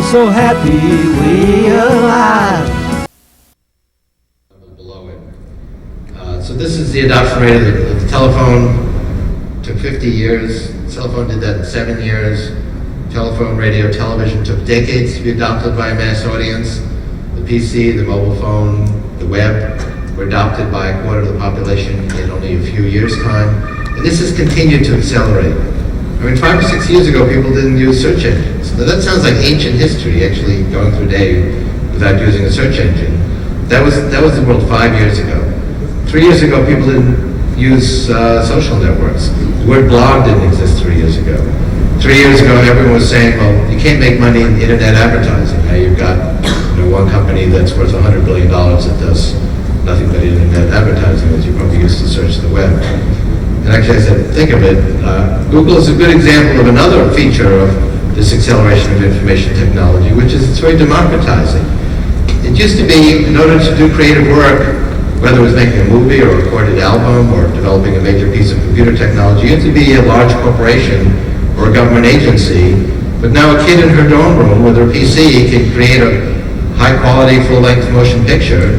so happy we alive. Below it. So this is the adoption rate of the telephone. Took 50 years. The cell phone did that in 7 years. Telephone, radio, television took decades to be adopted by a mass audience. The PC, the mobile phone, the web were adopted by a quarter of the population in only a few years' time. And this has continued to accelerate. I mean, 5 or 6 years ago, people didn't use search engines. Now that sounds like ancient history, actually going through a day without using a search engine. That was the world 5 years ago. 3 years ago, people didn't use social networks. The word blog didn't exist 3 years ago. 3 years ago, everyone was saying, well, you can't make money in internet advertising. Now you've got one company that's worth $100 billion that does nothing but internet advertising that you probably use to search the web. And actually, as I think of it, Google is a good example of another feature of this acceleration of information technology, which is it's very democratizing. It used to be, in order to do creative work, whether it was making a movie or a recorded album or developing a major piece of computer technology, you had to be a large corporation or a government agency. But now a kid in her dorm room with her PC can create a high-quality, full-length motion picture,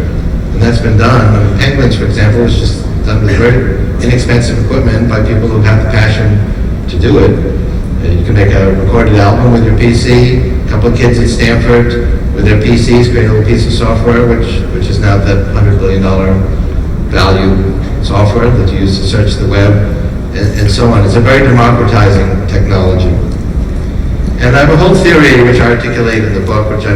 and that's been done. I mean, Penguins, for example, was just done with very inexpensive equipment by people who have the passion to do it. You can make a recorded album with your PC. A couple of kids at Stanford with their PCs create a little piece of software, which is now that $100 billion value software that you use to search the web, and so on. It's a very democratizing technology. And I have a whole theory which I articulate in the book, which I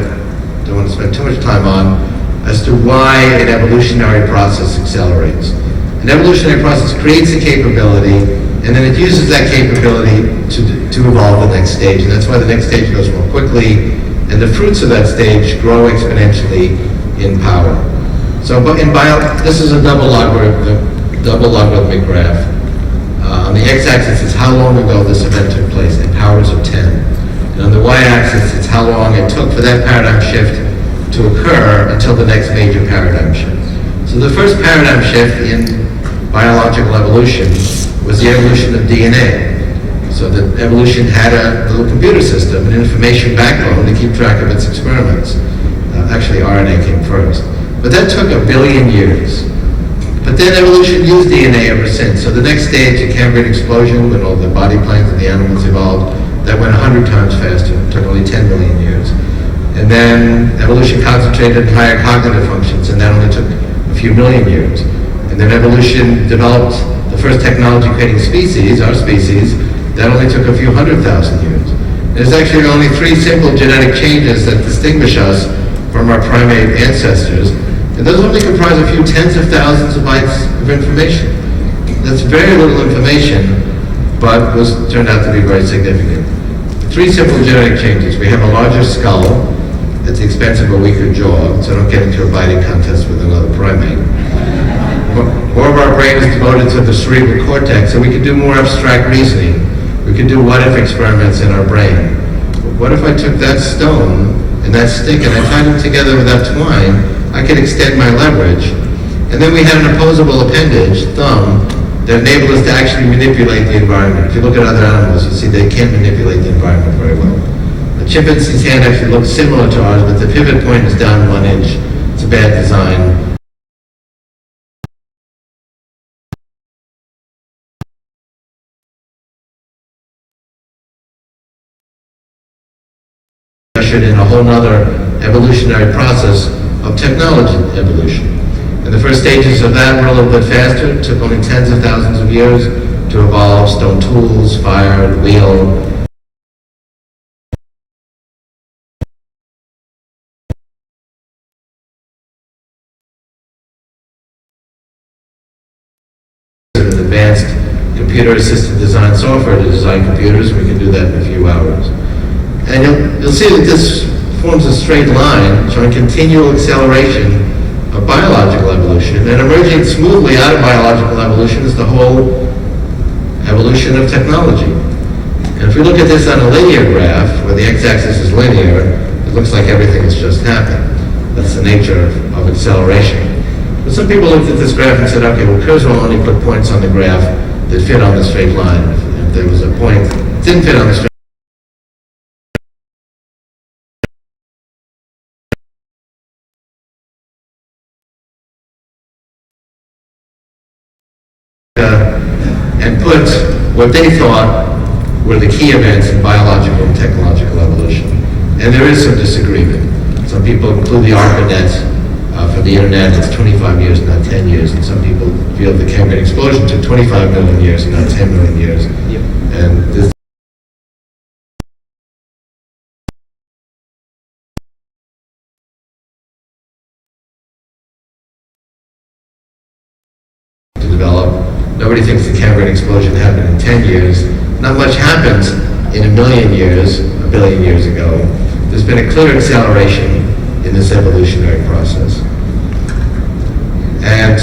don't want to spend too much time on, as to why an evolutionary process accelerates. An evolutionary process creates a capability, and then it uses that capability to evolve the next stage. And that's why the next stage goes more quickly, and the fruits of that stage grow exponentially in power. So but this is a double logarithmic graph. On the x-axis, it's how long ago this event took place in powers of 10. And on the y-axis, it's how long it took for that paradigm shift to occur until the next major paradigm shift. So the first paradigm shift in biological evolution was the evolution of DNA. So that evolution had a little computer system, an information backbone to keep track of its experiments. Actually, RNA came first. But that took 1 billion years. But then evolution used DNA ever since. So the next stage, the Cambrian explosion, when all the body plans and the animals evolved, that went 100 times faster. It took only 10 million years. And then evolution concentrated on higher cognitive functions, and that only took a few million years. And then evolution developed the first technology creating species, our species, that only took a few 100,000 years. There's actually only 3 simple genetic changes that distinguish us from our primate ancestors, and those only comprise a few tens of thousands of bytes of information. That's very little information, but turned out to be very significant. 3 simple genetic changes. We have a larger skull at the expense of a weaker jaw, so don't get into a biting contest with another primate. More of our brain is devoted to the cerebral cortex, so we can do more abstract reasoning. We can do what-if experiments in our brain. What if I took that stone and that stick and I tied them together with that twine? I could extend my leverage. And then we had an opposable appendage, thumb, that enabled us to actually manipulate the environment. If you look at other animals, you see they can't manipulate the environment very well. A chimpanzee's hand actually looks similar to ours, but the pivot point is down 1 inch. It's a bad design. In a whole other evolutionary process of technology evolution. And the first stages of that were a little bit faster. It took only tens of thousands of years to evolve stone tools, fire, the wheel. An advanced computer-assisted design software to design computers. We can do that in a few hours. And you'll see that this forms a straight line showing continual acceleration of biological evolution, and emerging smoothly out of biological evolution is the whole evolution of technology. And if we look at this on a linear graph, where the x-axis is linear, it looks like everything has just happened. That's the nature of acceleration. But some people looked at this graph and said, okay, well, Kurzweil only put points on the graph that fit on the straight line. If there was a point that didn't fit on the straight put what they thought were the key events in biological and technological evolution. And there is some disagreement. Some people include the ARPANET for the internet, it's 25 years, not 10 years. And some people feel the Cambrian explosion took 25 million years, not 10 million years. Yep. And this to develop. Nobody thinks the Cambrian explosion happened in 10 years. Not much happened in a million years, a billion years ago. There's been a clear acceleration in this evolutionary process. And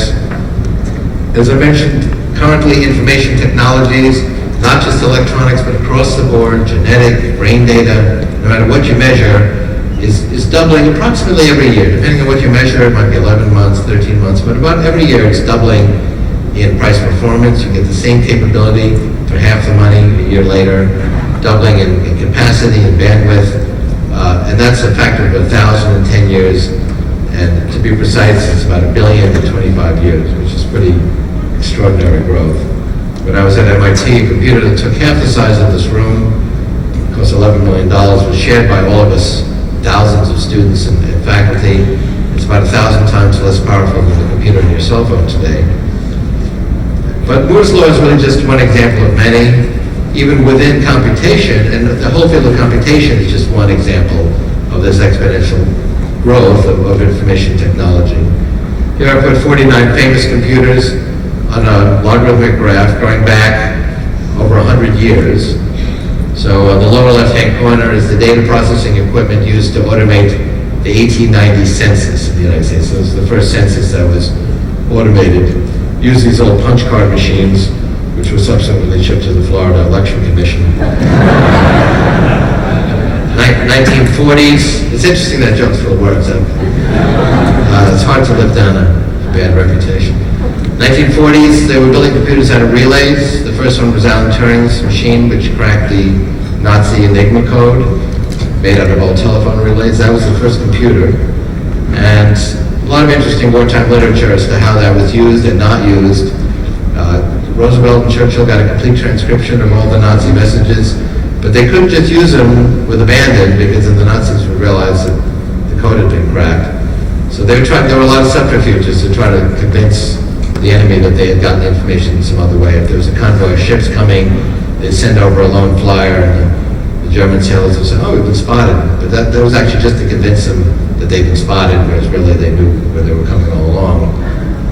as I mentioned, currently information technologies, not just electronics, but across the board, genetic, brain data, no matter what you measure, is doubling approximately every year. Depending on what you measure, it might be 11 months, 13 months, but about every year it's doubling in price performance. You get the same capability for half the money a year later, doubling in capacity and bandwidth, and that's a factor of 1,000 in 10 years. And to be precise, it's about 1 billion in 25 years, which is pretty extraordinary growth. When I was at MIT, a computer that took half the size of this room, cost $11 million, was shared by all of us, thousands of students and faculty. It's about 1,000 times less powerful than the computer in your cell phone today. But Moore's law is really just one example of many. Even within computation, and the whole field of computation is just one example of this exponential growth of information technology. Here I put 49 famous computers on a logarithmic graph going back over 100 years. So on the lower left-hand corner is the data processing equipment used to automate the 1890 census in the United States. So it was the first census that was automated. Used these old punch card machines, which was subsequently shipped to the Florida Election Commission. 1940s, it's interesting that joke's full of words. It's hard to live down a bad reputation. 1940s, they were building computers out of relays. The first one was Alan Turing's machine, which cracked the Nazi Enigma code, made out of old telephone relays. That was the first computer. And a lot of interesting wartime literature as to how that was used and not used. Roosevelt and Churchill got a complete transcription of all the Nazi messages, but they couldn't just use them with abandon because then the Nazis would realize that the code had been cracked. So there were a lot of subterfuges to try to convince the enemy that they had gotten the information some other way. If there was a convoy of ships coming, they'd send over a lone flyer, and the German sailors would say, "Oh, we've been spotted." But that was actually just to convince them that they'd been spotted, whereas really they knew where they were coming all along.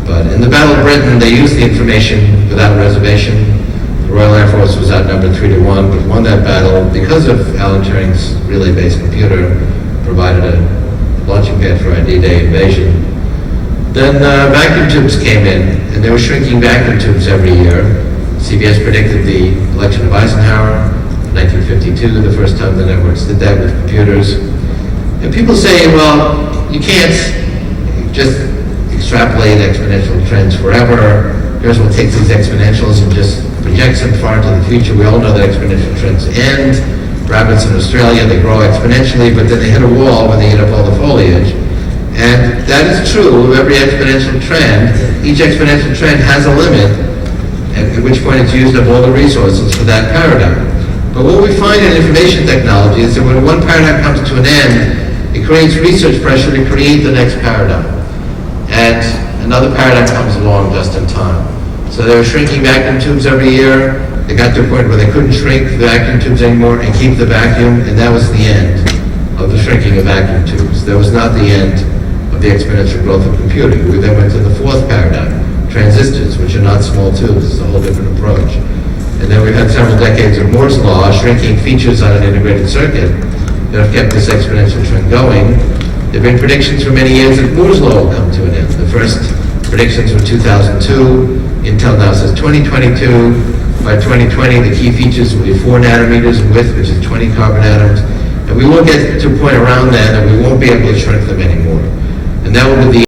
But in the Battle of Britain, they used the information without reservation. The Royal Air Force was outnumbered 3-1, but won that battle because of Alan Turing's relay-based computer, provided a launching pad for our D-Day invasion. Then vacuum tubes came in, and they were shrinking vacuum tubes every year. CBS predicted the election of Eisenhower in 1952, the first time the networks did that with computers. And people say, well, you can't just extrapolate exponential trends forever. Here's what takes these exponentials and just projects them far into the future. We all know that exponential trends end. Rabbits in Australia, they grow exponentially, but then they hit a wall when they eat up all the foliage. And that is true of every exponential trend. Each exponential trend has a limit, at which point it's used up all the resources for that paradigm. But what we find in information technology is that when one paradigm comes to an end, it creates research pressure to create the next paradigm. And another paradigm comes along just in time. So they were shrinking vacuum tubes every year. They got to a point where they couldn't shrink the vacuum tubes anymore and keep the vacuum, and that was the end of the shrinking of vacuum tubes. That was not the end of the exponential growth of computing. We then went to the fourth paradigm, transistors, which are not small tubes. It's a whole different approach. And then we've had several decades of Moore's law, shrinking features on an integrated circuit that have kept this exponential trend going. There have been predictions for many years that Moore's law will come to an end. The first predictions were 2002. Intel now says 2022. By 2020, the key features will be 4 nanometers in width, which is 20 carbon atoms. And we will get to a point around then that we won't be able to shrink them anymore. And that will be the